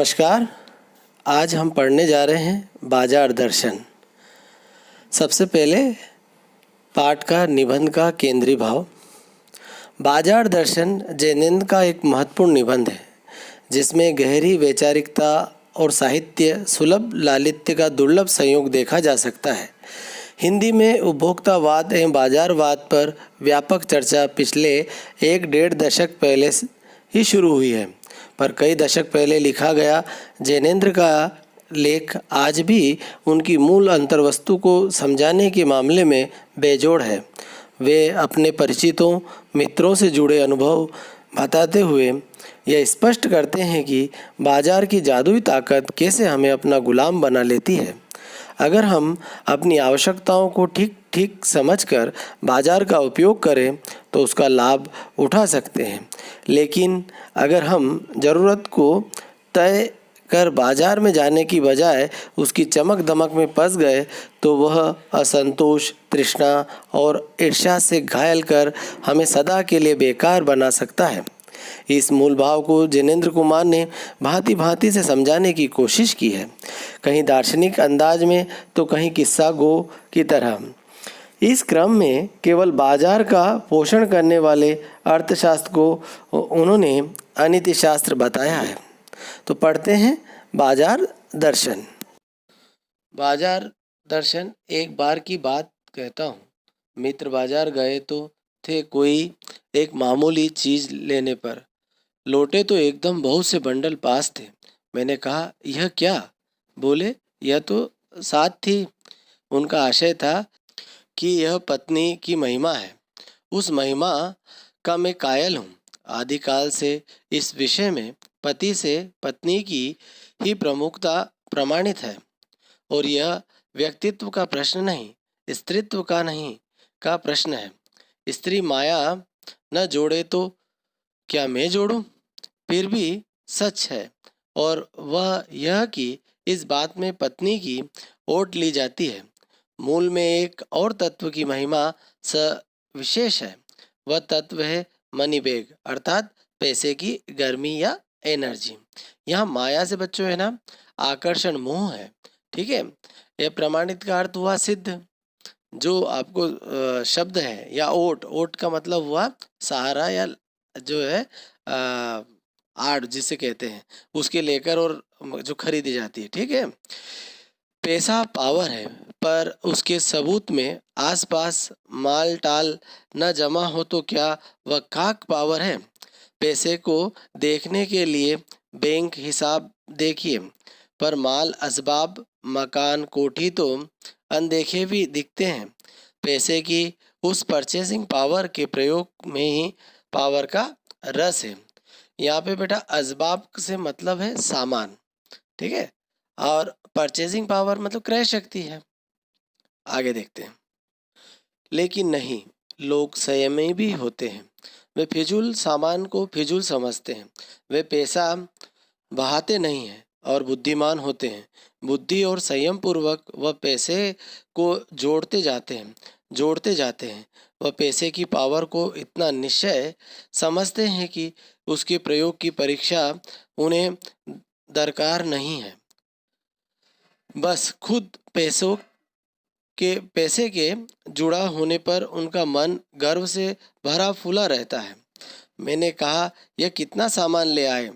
नमस्कार। आज हम पढ़ने जा रहे हैं बाजार दर्शन। सबसे पहले पाठ का निबंध का केंद्रीय भाव। बाजार दर्शन जैनेन्द्र का एक महत्वपूर्ण निबंध है जिसमें गहरी वैचारिकता और साहित्य सुलभ लालित्य का दुर्लभ संयोग देखा जा सकता है। हिंदी में उपभोक्तावाद एवं बाजारवाद पर व्यापक चर्चा पिछले 1-1.5 दशक पहले ही शुरू हुई है, पर कई दशक पहले लिखा गया जैनेन्द्र का लेख आज भी उनकी मूल अंतर्वस्तु को समझाने के मामले में बेजोड़ है। वे अपने परिचितों मित्रों से जुड़े अनुभव बताते हुए यह स्पष्ट करते हैं कि बाजार की जादुई ताकत कैसे हमें अपना गुलाम बना लेती है। अगर हम अपनी आवश्यकताओं को ठीक ठीक समझकर बाजार का उपयोग करें तो उसका लाभ उठा सकते हैं, लेकिन अगर हम ज़रूरत को तय कर बाजार में जाने की बजाय उसकी चमक दमक में फंस गए तो वह असंतोष, तृष्णा और ईर्ष्या से घायल कर हमें सदा के लिए बेकार बना सकता है। इस मूल भाव को जैनेन्द्र कुमार ने भांति भांति से समझाने की कोशिश की है, कहीं दार्शनिक अंदाज में तो कहीं किस्सा गो की तरह। इस क्रम में केवल बाजार का पोषण करने वाले अर्थशास्त्र को उन्होंने अनीतिशास्त्र बताया है। तो पढ़ते हैं बाजार दर्शन। बाजार दर्शन। एक बार की बात कहता हूँ, मित्र बाजार गए तो थे कोई एक मामूली चीज़ लेने पर, लौटे तो एकदम बहुत से बंडल पास थे। मैंने कहा, यह क्या? बोले, यह तो साथ थी। उनका आशय था कि यह पत्नी की महिमा है। उस महिमा का मैं कायल हूँ। आदिकाल से इस विषय में पति से पत्नी की ही प्रमुखता प्रमाणित है, और यह व्यक्तित्व का प्रश्न नहीं, स्त्रीत्व का नहीं का प्रश्न है। स्त्री माया न जोड़े तो क्या मैं जोड़ूं? फिर भी सच है, और वह यह कि इस बात में पत्नी की ओट ली जाती है। मूल में एक और तत्व की महिमा विशेष है। वह तत्व है मनी बैग, अर्थात पैसे की गर्मी या एनर्जी। यहाँ माया से बच्चों है ना, आकर्षण मोह है। ठीक है, यह प्रमाणित का अर्थ हुआ सिद्ध। जो आपको शब्द है या ओट, ओट का मतलब हुआ सहारा या जो है आड़ जिसे कहते हैं, उसके लेकर और जो खरीदी जाती है। ठीक है, पैसा पावर है, पर उसके सबूत में आसपास माल टाल न जमा हो तो क्या वह खाक पावर है? पैसे को देखने के लिए बैंक हिसाब देखिए, पर माल असबाब मकान कोठी तो अनदेखे भी दिखते हैं। पैसे की उस परचेसिंग पावर के प्रयोग में ही पावर का रस है। यहाँ पे बेटा असबाब से मतलब है सामान, ठीक है, और परचेसिंग पावर मतलब क्रय शक्ति है। आगे देखते हैं। लेकिन नहीं, लोग संयमी भी होते हैं। वे फिजूल सामान को फिजूल समझते हैं। वे पैसा बहाते नहीं हैं और बुद्धिमान होते हैं। बुद्धि और संयम पूर्वक वह पैसे को जोड़ते जाते हैं। वह पैसे की पावर को इतना निश्चय समझते हैं कि उसके प्रयोग की परीक्षा उन्हें दरकार नहीं है। बस खुद पैसे के जुड़ा होने पर उनका मन गर्व से भरा फूला रहता है। मैंने कहा, यह कितना सामान ले आए?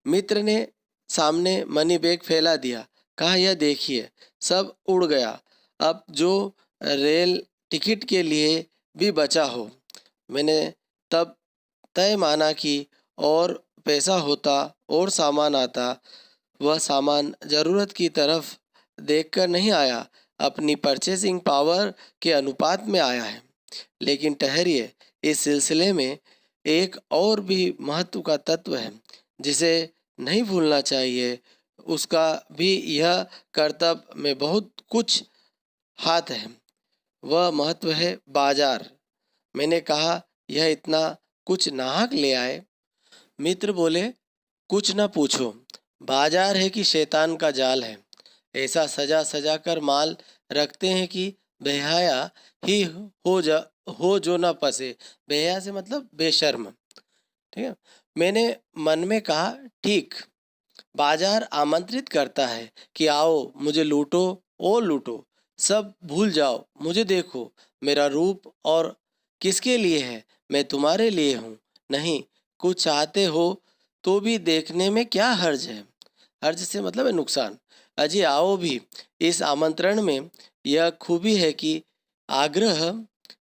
मित्र ने सामने मनी बैग फैला दिया। कहा, यह देखिए, सब उड़ गया। अब जो रेल टिकट के लिए भी बचा हो। मैंने तब तय माना कि और पैसा होता और सामान आता। वह सामान ज़रूरत की तरफ देखकर नहीं आया, अपनी परचेसिंग पावर के अनुपात में आया है। लेकिन ठहरिए, इस सिलसिले में एक और भी महत्व का तत्व है जिसे नहीं भूलना चाहिए। उसका भी यह कर्तव्य में बहुत कुछ हाथ है। वह महत्व है बाजार। मैंने कहा, यह इतना कुछ नाहक ले आए? मित्र बोले, कुछ न पूछो, बाजार है कि शैतान का जाल है। ऐसा सजा सजा कर माल रखते हैं कि बेहया ही हो जो न फंसे। बेहया से मतलब बेशर्म। ठीक है, मैंने मन में कहा, ठीक, बाजार आमंत्रित करता है कि आओ मुझे लूटो और लूटो, सब भूल जाओ, मुझे देखो, मेरा रूप और किसके लिए है, मैं तुम्हारे लिए हूँ। नहीं, कुछ चाहते हो तो भी देखने में क्या हर्ज है। हर्ज से मतलब है नुकसान। अजी आओ भी। इस आमंत्रण में यह खूबी है कि आग्रह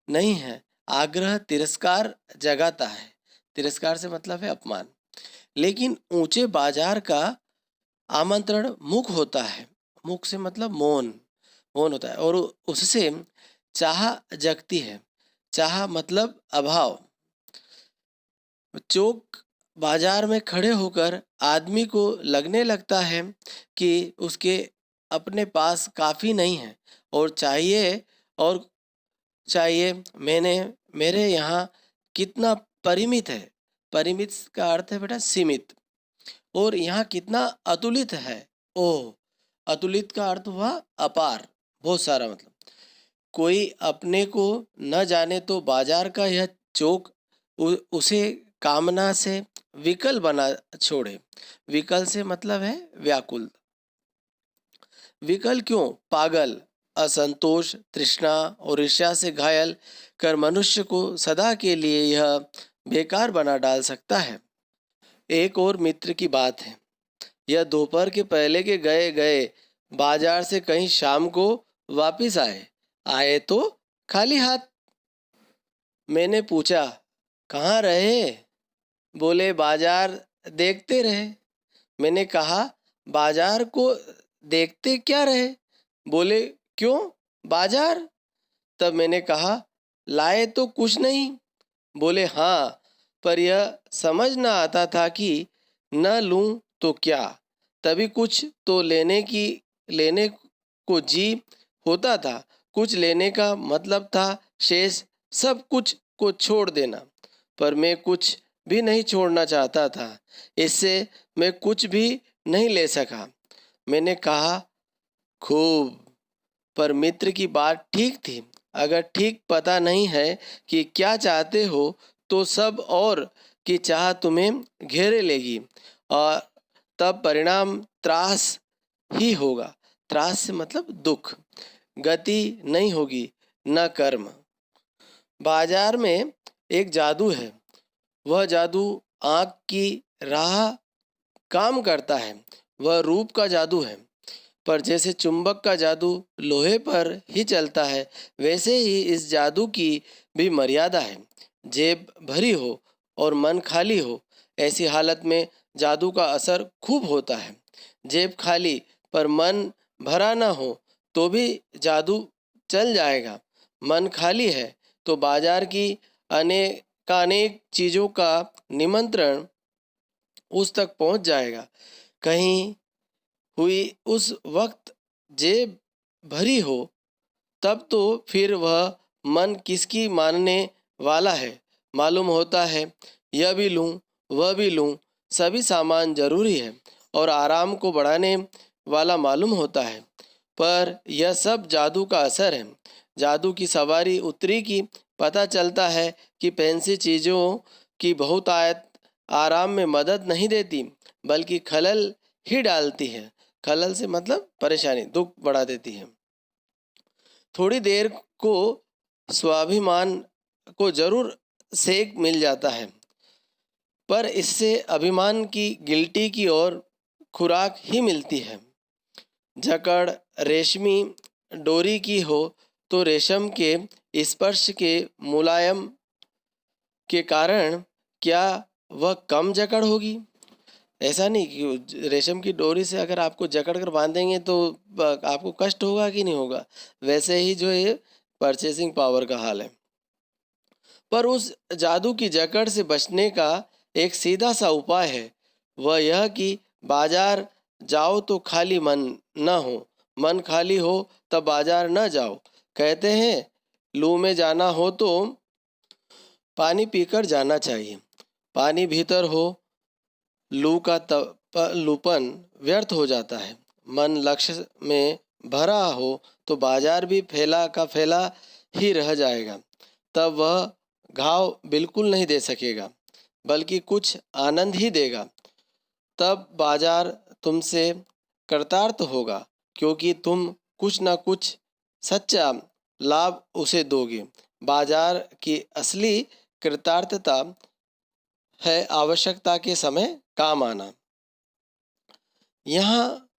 नहीं है, आग्रह तिरस्कार जगाता है। तिरस्कार से मतलब है अपमान। लेकिन ऊंचे बाजार का आमंत्रण मुख होता है। मुख से मतलब मौन, मौन होता है और उससे चाह जगती है। चाह मतलब अभाव। चौक बाजार में खड़े होकर आदमी को लगने लगता है कि उसके अपने पास काफ़ी नहीं है और और चाहिए। मैंने मेरे यहाँ कितना परिमित है। परिमित का अर्थ है बेटा सीमित। और यहाँ कितना अतुलित है। ओह, अतुलित का अर्थ हुआ अपार, बहुत सारा मतलब। कोई अपने को न जाने तो बाजार का यह चौक उसे कामना से विकल बना छोड़े। विकल से मतलब है व्याकुल। विकल क्यों? पागल, असंतोष, तृष्णा और ईर्ष्या से घायल कर मनुष्य को सदा के लिए यह बेकार बना डाल सकता है। एक और मित्र की बात है। यह दोपहर के पहले के गए गए बाजार से कहीं शाम को वापिस आए। आए तो खाली हाथ। मैंने पूछा, कहाँ रहे? बोले, बाजार देखते रहे। मैंने कहा, बाजार को देखते क्या रहे? बोले, क्यों, बाजार? तब मैंने कहा, लाए तो कुछ नहीं। बोले, हाँ, पर यह समझ न आता था कि न लूं तो क्या। तभी कुछ तो लेने को जी होता था। कुछ लेने का मतलब था शेष सब कुछ को छोड़ देना। पर मैं कुछ भी नहीं छोड़ना चाहता था। इससे मैं कुछ भी नहीं ले सका। मैंने कहा, खूब। पर मित्र की बात ठीक थी। अगर ठीक पता नहीं है कि क्या चाहते हो तो सब और की चाह तुम्हें घेरे लेगी और तब परिणाम त्रास ही होगा। त्रास से मतलब दुख। गति नहीं होगी, न कर्म। बाजार में एक जादू है। वह जादू आँख की राह काम करता है। वह रूप का जादू है। पर जैसे चुंबक का जादू लोहे पर ही चलता है, वैसे ही इस जादू की भी मर्यादा है। जेब भरी हो और मन खाली हो, ऐसी हालत में जादू का असर खूब होता है। जेब खाली पर मन भरा ना हो तो भी जादू चल जाएगा। मन खाली है तो बाजार की अनेक चीज़ों का निमंत्रण उस तक पहुंच जाएगा। कहीं हुई उस वक्त जेब भरी हो तब तो फिर वह मन किसकी मानने वाला है। मालूम होता है यह भी लूं वह भी लूं, सभी सामान जरूरी है और आराम को बढ़ाने वाला मालूम होता है। पर यह सब जादू का असर है। जादू की सवारी उतरी की पता चलता है कि फैंसी चीज़ों की बहुतायत आराम में मदद नहीं देती बल्कि खलल ही डालती है। खलल से मतलब परेशानी, दुख बढ़ा देती है। थोड़ी देर को स्वाभिमान को जरूर सेक मिल जाता है, पर इससे अभिमान की गिल्टी की ओर खुराक ही मिलती है। जकड़ रेशमी डोरी की हो तो रेशम के स्पर्श के मुलायम के कारण क्या वह कम जकड़ होगी? ऐसा नहीं कि रेशम की डोरी से अगर आपको जकड़ कर बांधेंगे तो आपको कष्ट होगा कि नहीं होगा। वैसे ही जो है परचेसिंग पावर का हाल है। पर उस जादू की जकड़ से बचने का एक सीधा सा उपाय है। वह यह कि बाजार जाओ तो खाली मन न हो। मन खाली हो तब बाजार न जाओ। कहते हैं लू में जाना हो तो पानी पीकर जाना चाहिए। पानी भीतर हो, लू का लूपन व्यर्थ हो जाता है। मन लक्ष्य में भरा हो तो बाजार भी फैला का फैला ही रह जाएगा। तब वह घाव बिल्कुल नहीं दे सकेगा बल्कि कुछ आनंद ही देगा। तब बाजार तुमसे कृतार्थ होगा, क्योंकि तुम कुछ न कुछ सच्चा लाभ उसे दोगे। बाजार की असली कृतार्थता है आवश्यकता के समय काम आना। यहाँ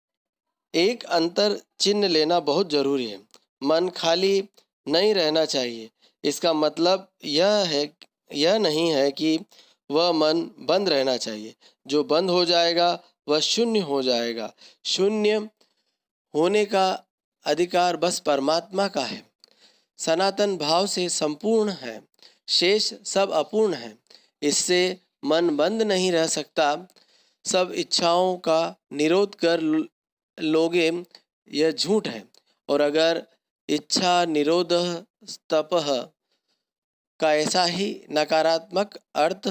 एक अंतर चिन्ह लेना बहुत जरूरी है। मन खाली नहीं रहना चाहिए। इसका मतलब यह नहीं है कि वह मन बंद रहना चाहिए। जो बंद हो जाएगा वह शून्य हो जाएगा। शून्य होने का अधिकार बस परमात्मा का है। सनातन भाव से संपूर्ण है, शेष सब अपूर्ण है। इससे मन बंद नहीं रह सकता। सब इच्छाओं का निरोध कर लोगे, यह झूठ है। और अगर इच्छा निरोध तपह का ऐसा ही नकारात्मक अर्थ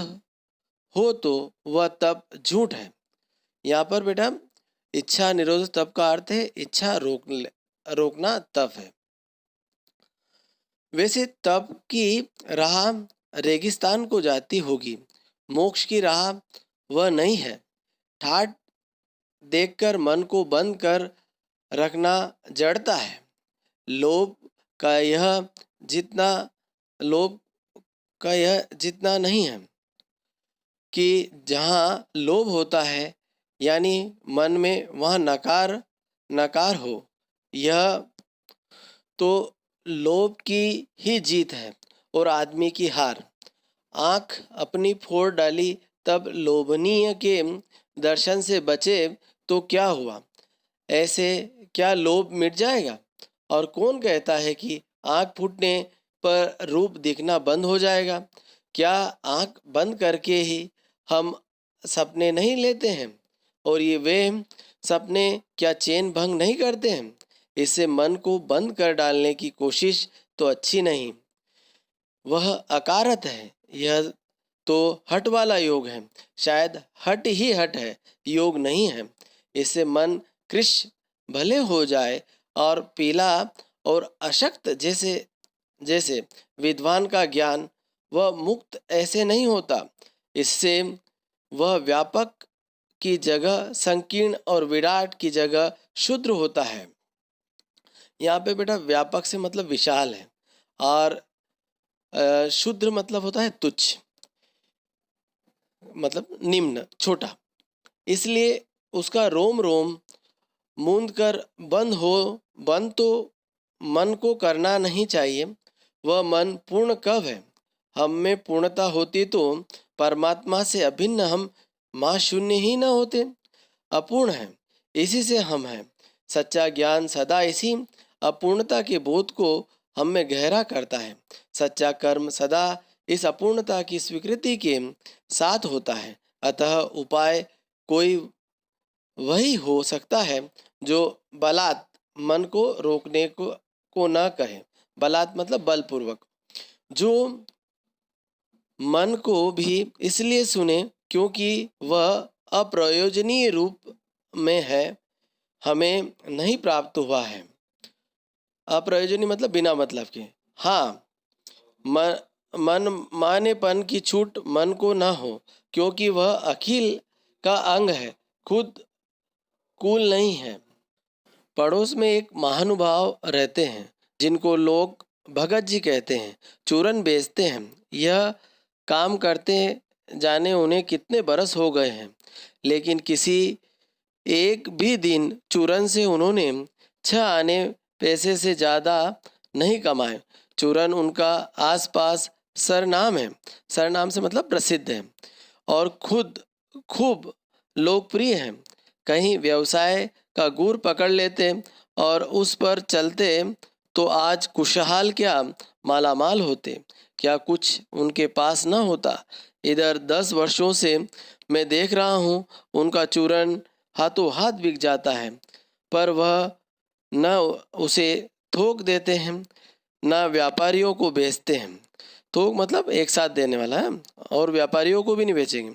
हो तो वह तप झूठ है। यहाँ पर बेटा इच्छा निरोध तप का अर्थ है इच्छा रोकना तप है। वैसे तप की राह रेगिस्तान को जाती होगी, मोक्ष की राह वह नहीं है। ठाठ देखकर मन को बंद कर रखना जड़ता है। लोभ का यह जितना लोभ का यह जितना नहीं है कि जहाँ लोभ होता है यानी मन में वहाँ नकार हो। यह तो लोभ की ही जीत है और आदमी की हार। आँख अपनी फोड़ डाली तब लोभनीय के दर्शन से बचे तो क्या हुआ? ऐसे क्या लोभ मिट जाएगा? और कौन कहता है कि आँख फूटने पर रूप दिखना बंद हो जाएगा? क्या आँख बंद करके ही हम सपने नहीं लेते हैं? और ये वे सपने क्या चैन भंग नहीं करते हैं? इससे मन को बंद कर डालने की कोशिश तो अच्छी नहीं, वह अकारत है। यह तो हट वाला योग है। शायद हट ही हट है, योग नहीं है। इससे मन कृश भले हो जाए और पीला और अशक्त जैसे जैसे विद्वान का ज्ञान वह मुक्त ऐसे नहीं होता। इससे वह व्यापक की जगह संकीर्ण और विराट की जगह शुद्र होता है। यहाँ पे बेटा व्यापक से मतलब विशाल है और शुद्र मतलब होता है तुच्छ, मतलब निम्न छोटा। इसलिए उसका रोम रोम मूंद कर बंद तो मन को करना नहीं चाहिए। वह मन पूर्ण कब है? हम में पूर्णता होती तो परमात्मा से अभिन्न हम महाशून्य ही न होते। अपूर्ण है, इसी से हम हैं। सच्चा ज्ञान सदा इसी अपूर्णता के बोध को हम में गहरा करता है। सच्चा कर्म सदा इस अपूर्णता की स्वीकृति के साथ होता है। अतः उपाय कोई वही हो सकता है जो बलात् मन को रोकने को न कहे। बलात् मतलब बलपूर्वक। जो मन को भी इसलिए सुने क्योंकि वह अप्रयोजनीय रूप में है, हमें नहीं प्राप्त हुआ है। अप्रयोजनीय मतलब बिना मतलब के। हाँ, मन मानेपन की छूट मन को न हो, क्योंकि वह अखिल का अंग है, खुद कुल नहीं है। पड़ोस में एक महानुभाव रहते हैं जिनको लोग भगत जी कहते हैं। चूरन बेचते हैं। यह काम करते जाने उन्हें कितने बरस हो गए हैं, लेकिन किसी एक भी दिन चूरन से उन्होंने 6 आने पैसे से ज़्यादा नहीं कमाए। चूरन उनका आसपास सरनाम है। सरनाम से मतलब प्रसिद्ध है और खुद खूब लोकप्रिय है। कहीं व्यवसाय का गुर पकड़ लेते और उस पर चलते तो आज खुशहाल क्या मालामाल होते। क्या कुछ उनके पास न होता? इधर 10 वर्षों से मैं देख रहा हूँ उनका चूरन हाथों हाथ बिक जाता है, पर वह न उसे थोक देते हैं न व्यापारियों को बेचते हैं। थोक मतलब एक साथ देने वाला है, और व्यापारियों को भी नहीं बेचेंगे।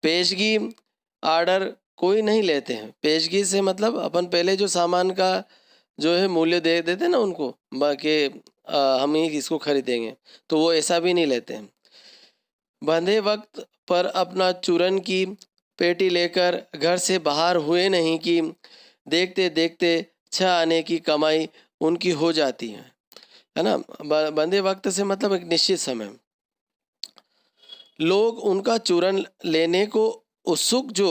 पेशगी आर्डर कोई नहीं लेते हैं। पेशगी से मतलब अपन पहले जो सामान का जो है मूल्य दे देते ना उनको, बाकी हम ही इसको खरीदेंगे, तो वो ऐसा भी नहीं लेते हैं। बंधे वक्त पर अपना चूरन की पेटी लेकर घर से बाहर हुए नहीं कि देखते देखते 6 आने की कमाई उनकी हो जाती है ना। बंदे वक्त से मतलब एक निश्चित समय। लोग उनका चूरन लेने को उत्सुक जो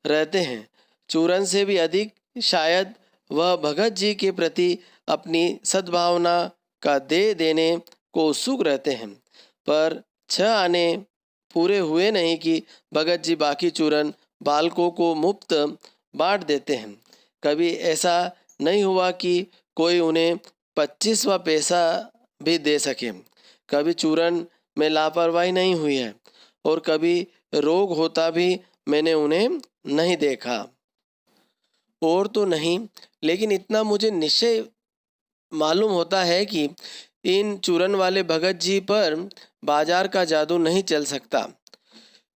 रहते हैं, चूरन से भी अधिक शायद वह भगत जी के प्रति अपनी सद्भावना का दे देने को उत्सुक रहते हैं। पर 6 आने पूरे हुए नहीं कि भगत जी बाकी चूरन बालकों को मुफ्त बांट देते हैं। कभी ऐसा नहीं हुआ कि कोई उन्हें 25वां पैसा भी दे सके। कभी चूरन में लापरवाही नहीं हुई है और कभी रोग होता भी मैंने उन्हें नहीं देखा। और तो नहीं, लेकिन इतना मुझे निश्चय मालूम होता है कि इन चूरन वाले भगत जी पर बाजार का जादू नहीं चल सकता।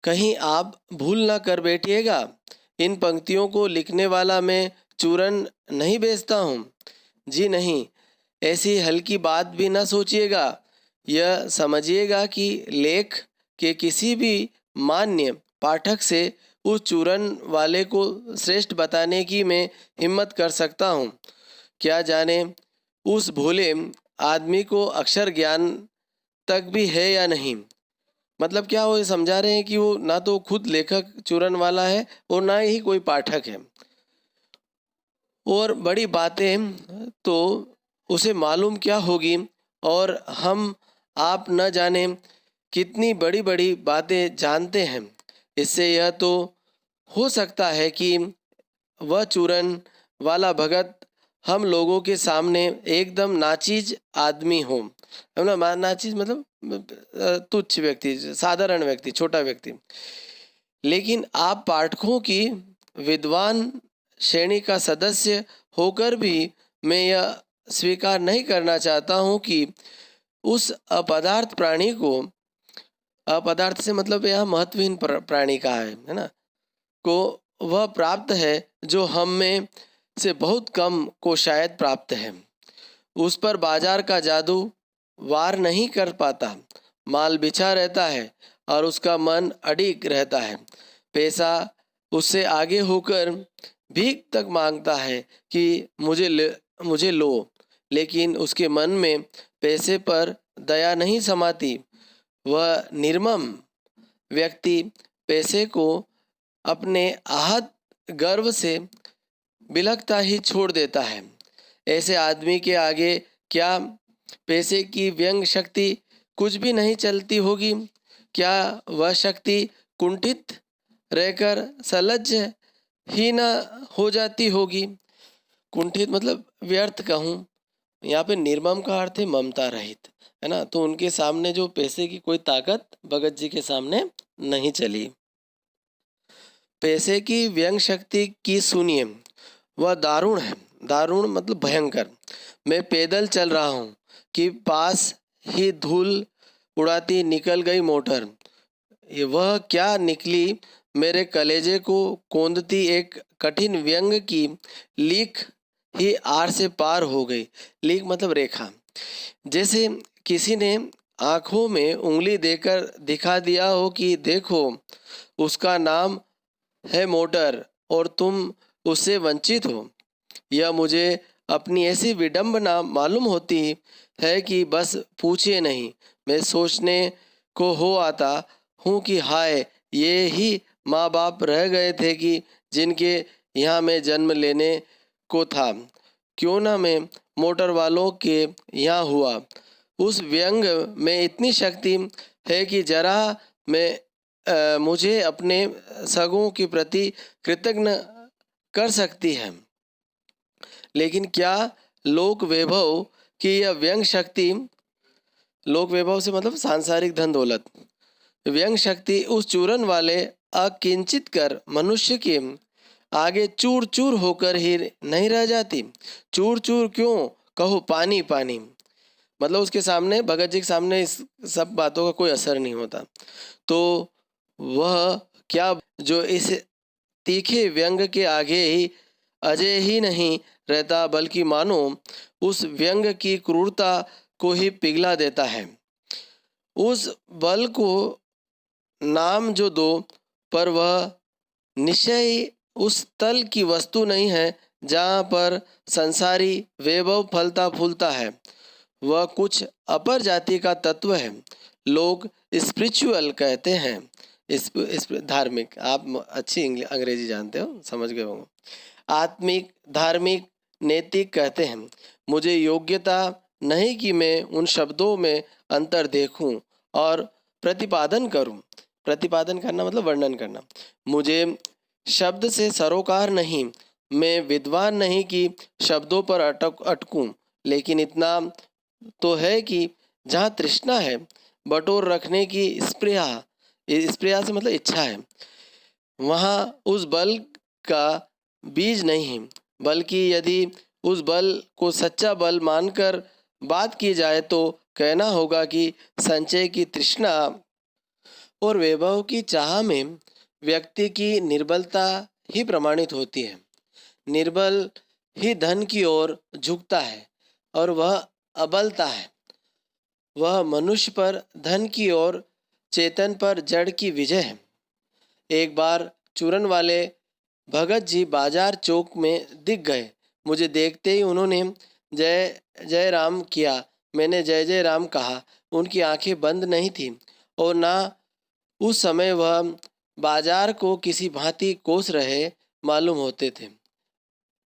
कहीं आप भूल ना कर बैठिएगा, इन पंक्तियों को लिखने वाला मैं चूरन नहीं बेचता हूँ। जी नहीं, ऐसी हल्की बात भी ना सोचिएगा। यह समझिएगा कि लेख के किसी भी मान्य पाठक से उस चूरन वाले को श्रेष्ठ बताने की मैं हिम्मत कर सकता हूँ। क्या जाने उस भोले आदमी को अक्षर ज्ञान तक भी है या नहीं। मतलब क्या वो ये समझा रहे हैं कि वो ना तो खुद लेखक चूरन वाला है और ना ही कोई पाठक है, और बड़ी बातें तो उसे मालूम क्या होगी, और हम आप न जाने कितनी बड़ी बड़ी बातें जानते हैं। इससे यह तो हो सकता है कि वह चूरन वाला भगत हम लोगों के सामने एकदम नाचीज आदमी हो। नाचीज मतलब तुच्छ व्यक्ति, साधारण व्यक्ति, छोटा व्यक्ति। लेकिन आप पाठकों की विद्वान श्रेणी का सदस्य होकर भी मैं यह स्वीकार नहीं करना चाहता हूँ कि उस अपदार्थ प्राणी को, अपदार्थ से मतलब यहाँ महत्वहीन प्राणी का है ना, को वह प्राप्त है जो हम में से बहुत कम को शायद प्राप्त है। उस पर बाजार का जादू वार नहीं कर पाता। माल बिछा रहता है और उसका मन अडिग रहता है। पैसा उससे आगे होकर भीख तक मांगता है कि मुझे लो, लेकिन उसके मन में पैसे पर दया नहीं समाती। वह निर्मम व्यक्ति पैसे को अपने आहत गर्व से बिलखता ही छोड़ देता है। ऐसे आदमी के आगे क्या पैसे की व्यंग शक्ति कुछ भी नहीं चलती होगी? क्या वह शक्ति कुंठित रहकर सलज्ज ही न हो जाती होगी? कुंठित मतलब व्यर्थ कहूँ, यहाँ पे निर्मम का अर्थ है ममता रहित, है ना। तो उनके सामने जो पैसे की कोई ताकत भगत जी के सामने नहीं चली। पैसे की व्यंग शक्ति की सुनिए, वह दारुण है। दारुण मतलब भयंकर। मैं पैदल चल रहा हूँ कि पास ही धूल उड़ाती निकल गई मोटर। ये वह क्या निकली, मेरे कलेजे को कौंधती एक कठिन व्यंग की लीक ही आर से पार हो गई। लीक मतलब रेखा। जैसे किसी ने आंखों में उंगली देकर दिखा दिया हो कि देखो, उसका नाम है मोटर और तुम उससे वंचित हो। यह मुझे अपनी ऐसी विडंबना मालूम होती है कि बस पूछिए नहीं। मैं सोचने को हो आता हूँ कि हाय, ये ही माँ बाप रह गए थे कि जिनके यहाँ मैं जन्म लेने को था। क्यों ना मैं मोटर वालों के यहाँ हुआ। उस व्यंग में इतनी शक्ति है कि जरा मुझे अपने सगों के प्रति कृतज्ञ कर सकती है। लेकिन क्या लोक वैभव की यह व्यंग शक्ति, लोक वैभव से मतलब सांसारिक धन दौलत, व्यंग शक्ति उस चूरन वाले अकिंचित कर मनुष्य के आगे चूर चूर होकर ही नहीं रह जाती? चूर चूर क्यों कहो, पानी पानी। मतलब उसके सामने, भगत जी के सामने इस सब बातों का कोई असर नहीं होता। तो वह क्या जो इस तीखे व्यंग के आगे ही अजय ही नहीं रहता, बल्कि मानो उस व्यंग की क्रूरता को ही पिघला देता है। उस बल को नाम जो दो, पर वह निश्चय उस तल की वस्तु नहीं है जहाँ पर संसारी वैभव फलता फूलता है। वह कुछ अपर जाति का तत्व है। लोग स्पिरिचुअल कहते हैं, इस धार्मिक। आप अच्छी अंग्रेजी जानते हो, समझ गए होंगे। आत्मिक, धार्मिक, नैतिक कहते हैं। मुझे योग्यता नहीं कि मैं उन शब्दों में अंतर देखूं और प्रतिपादन करूं। प्रतिपादन करना मतलब वर्णन करना। मुझे शब्द से सरोकार नहीं, मैं विद्वान नहीं कि शब्दों पर अटकूं, लेकिन इतना तो है कि जहाँ तृष्णा है, बटोर रखने की स्पृहा, स्पृहा से मतलब इच्छा है, वहाँ उस बल का बीज नहीं। बल्कि यदि उस बल को सच्चा बल मानकर बात की जाए तो कहना होगा कि संचय की तृष्णा और वैभव की चाह में व्यक्ति की निर्बलता ही प्रमाणित होती है। निर्बल ही धन की ओर झुकता है और वह अबलता है। वह मनुष्य पर धन की ओर, चेतन पर जड़ की विजय है। एक बार चूरन वाले भगत जी बाजार चौक में दिख गए। मुझे देखते ही उन्होंने जय जय राम किया। मैंने जय जय राम कहा। उनकी आंखें बंद नहीं थीं और ना उस समय वह बाजार को किसी भांति कोस रहे मालूम होते थे।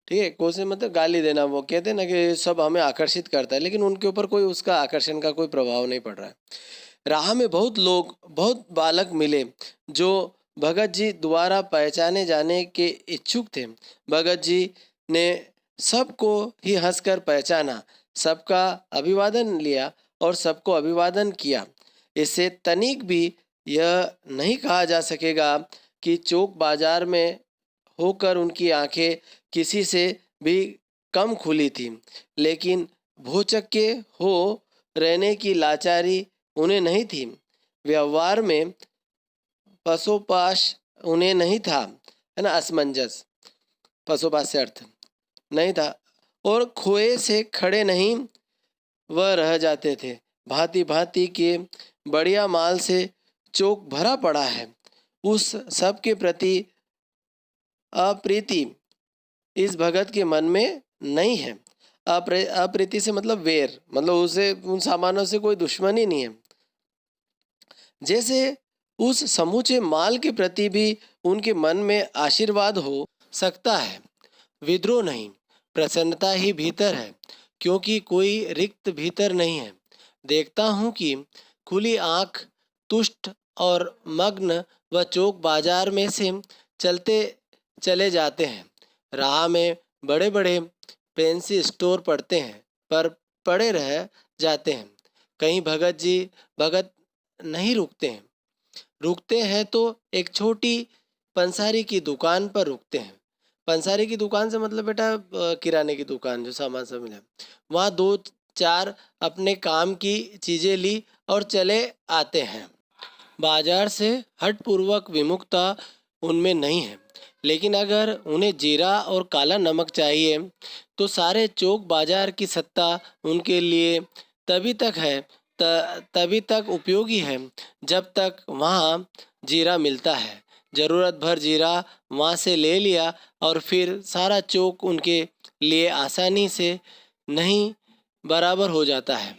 ठीक है, कोसे मतलब गाली देना। वो कहते हैं ना कि सब हमें आकर्षित करता है, लेकिन उनके ऊपर कोई उसका आकर्षण का कोई प्रभाव नहीं पड़ रहा है। राह में बहुत लोग, बहुत बालक मिले जो भगत जी द्वारा पहचाने जाने के इच्छुक थे। भगत जी ने सबको ही हंसकर पहचाना, सबका अभिवादन लिया और सबको अभिवादन किया। इससे तनिक भी यह नहीं कहा जा सकेगा कि चौक बाजार में होकर उनकी आंखें किसी से भी कम खुली थी, लेकिन भौचक्के हो रहने की लाचारी उन्हें नहीं थी। व्यवहार में पशोपास उन्हें नहीं था, है ना, असमंजस, पशोपास से अर्थ नहीं था, और खोए से खड़े नहीं वह रह जाते थे। भांति भांति के बढ़िया माल से चौक भरा पड़ा है। उस सब के प्रति अप्रीति इस भगत के मन में नहीं है। अप्रीति से मतलब वेर, मतलब उसे उन सामानों से कोई दुश्मनी नहीं है। जैसे उस समूचे माल के प्रति भी उनके मन में आशीर्वाद हो सकता है, विद्रोह नहीं, प्रसन्नता ही भीतर है, क्योंकि कोई रिक्त भीतर नहीं है। देखता हूँ कि खुली आँख, तुष्ट और मग्न व चौक बाजार में से चलते चले जाते हैं। राह में बड़े बड़े पेंसी स्टोर पड़ते हैं, पर पड़े रह जाते हैं। कहीं भगत नहीं रुकते हैं। रुकते हैं तो एक छोटी पंसारी की दुकान पर रुकते हैं। पंसारी की दुकान से मतलब बेटा किराने की दुकान, जो सामान सब मिला। वहाँ दो चार अपने काम की चीज़ें ली और चले आते हैं। बाजार से हठपूर्वक विमुखता उनमें नहीं है, लेकिन अगर उन्हें जीरा और काला नमक चाहिए तो सारे चौक बाजार की सत्ता उनके लिए तभी तक उपयोगी है जब तक वहाँ जीरा मिलता है। ज़रूरत भर जीरा वहाँ से ले लिया और फिर सारा चौक उनके लिए आसानी से नहीं बराबर हो जाता है।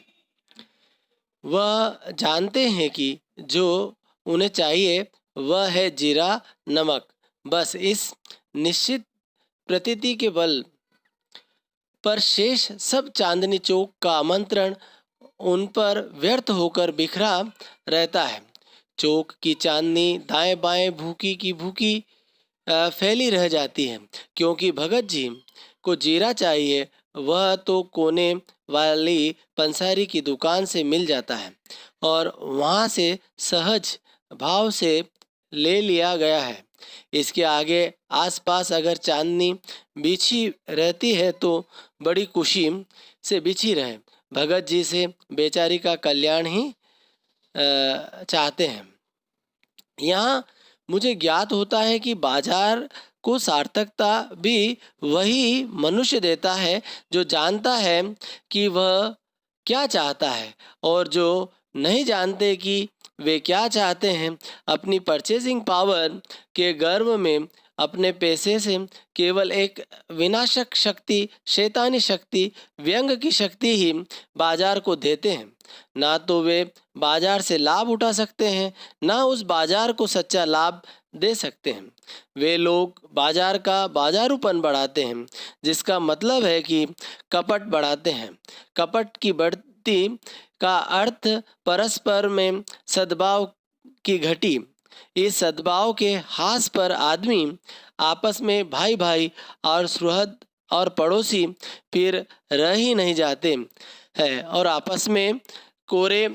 वह जानते हैं कि जो उन्हें चाहिए वह है जीरा नमक। बस इस निश्चित प्रतीति के बल पर शेष सब चांदनी चौक का आमंत्रण उन पर व्यर्थ होकर बिखरा रहता है। चौक की चांदनी दाएं बाएं भूखी की भूखी फैली रह जाती है, क्योंकि भगत जी को जीरा चाहिए वह तो कोने वाली पंसारी की दुकान से मिल जाता है और वहाँ से सहज भाव से ले लिया गया है। इसके आगे आसपास अगर चांदनी बिछी रहती है तो बड़ी खुशी से बिछी रहे। भगत जी से बेचारी का कल्याण ही चाहते हैं। यहाँ मुझे ज्ञात होता है कि बाजार को सार्थकता भी वही मनुष्य देता है जो जानता है कि वह क्या चाहता है, और जो नहीं जानते कि वे क्या चाहते हैं, अपनी परचेजिंग पावर के गर्व में अपने पैसे से केवल एक विनाशक शक्ति, शैतानी शक्ति, व्यंग की शक्ति ही बाजार को देते हैं। ना तो वे बाजार से लाभ उठा सकते हैं, ना उस बाजार को सच्चा लाभ दे सकते हैं। वे लोग बाजार का बाजारूपन बढ़ाते हैं, जिसका मतलब है कि कपट बढ़ाते हैं। कपट की बढ़ती का अर्थ परस्पर में सद्भाव की घटी। इस सद्भाव के हास पर आदमी आपस में भाई भाई और सुहृद और पड़ोसी फिर रह ही नहीं जाते हैं और आपस में कोरे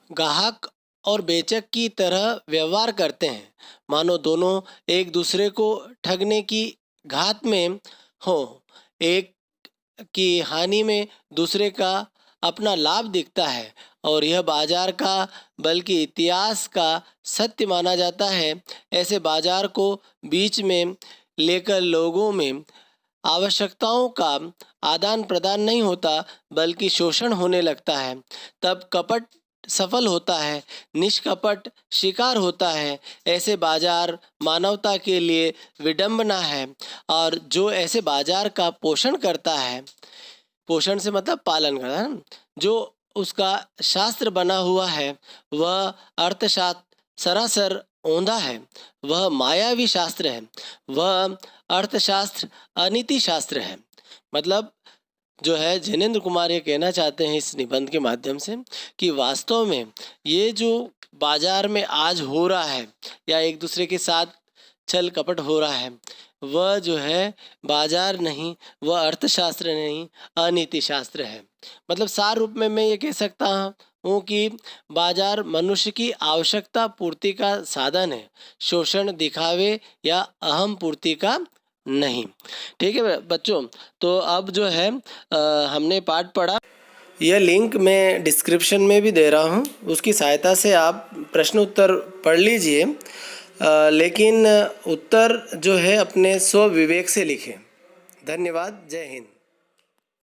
ग्राहक और बेचक की तरह व्यवहार करते हैं, मानो दोनों एक दूसरे को ठगने की घात में हो। एक की हानि में दूसरे का अपना लाभ दिखता है और यह बाजार का बल्कि इतिहास का सत्य माना जाता है। ऐसे बाजार को बीच में लेकर लोगों में आवश्यकताओं का आदान प्रदान नहीं होता, बल्कि शोषण होने लगता है। तब कपट सफल होता है, निष्कपट शिकार होता है। ऐसे बाजार मानवता के लिए विडंबना है, और जो ऐसे बाजार का पोषण करता है, पोषण से मतलब पालन करना है, जो उसका शास्त्र बना हुआ है वह अर्थशास्त्र सरासर औंधा है, वह मायावी शास्त्र है, वह अर्थशास्त्र अनीति शास्त्र है। मतलब जो है जिनेंद्र कुमार ये कहना चाहते हैं इस निबंध के माध्यम से कि वास्तव में ये जो बाजार में आज हो रहा है या एक दूसरे के साथ छल कपट हो रहा है, वह जो है बाजार नहीं, वह अर्थशास्त्र नहीं, अनीति शास्त्र है। मतलब सार रूप में मैं ये कह सकता हूँ कि बाजार मनुष्य की आवश्यकता पूर्ति का साधन है, शोषण, दिखावे या अहम पूर्ति का नहीं। ठीक है बच्चों, तो अब जो है हमने पाठ पढ़ा, यह लिंक मैं डिस्क्रिप्शन में भी दे रहा हूँ, उसकी सहायता से आप प्रश्न उत्तर पढ़ लीजिए, लेकिन उत्तर जो है अपने स्व विवेक से लिखें। धन्यवाद। जय हिंद।